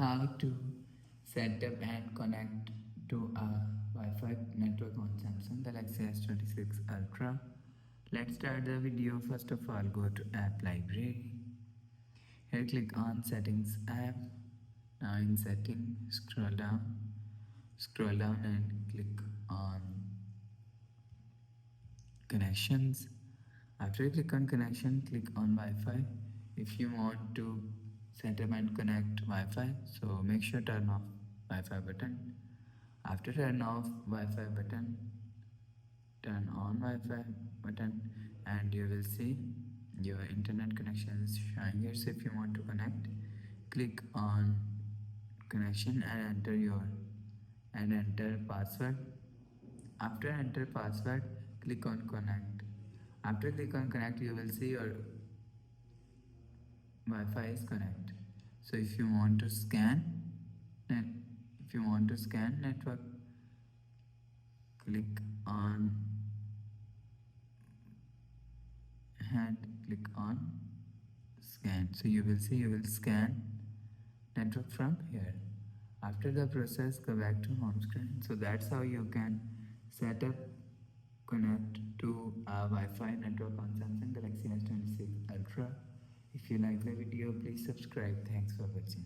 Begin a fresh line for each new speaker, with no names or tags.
how to set up and connect to a Wi-Fi network on Samsung Galaxy S26 Ultra. Let's start the video. First of all, go to App Library. Here click on Settings app. Now in Setting, scroll down and click on Connections. After you click on Connection, click on Wi-Fi. If you want to set up and connect Wi-Fi, so make sure turn off Wi-Fi button. After turn off Wi-Fi button, turn on Wi-Fi button, and you will see your internet connection is showing here. So if you want to connect, click on connection and enter password. After enter password, click on connect. After click on connect, you will see your Wi-Fi is connect. So if you want to scan network, click on and click on scan. So you will scan network from here. After the process, go back to home screen. So that's how you can set up, connect to a Wi-Fi network on Samsung Galaxy S26 Ultra. If you like the video, please subscribe. Thanks for watching.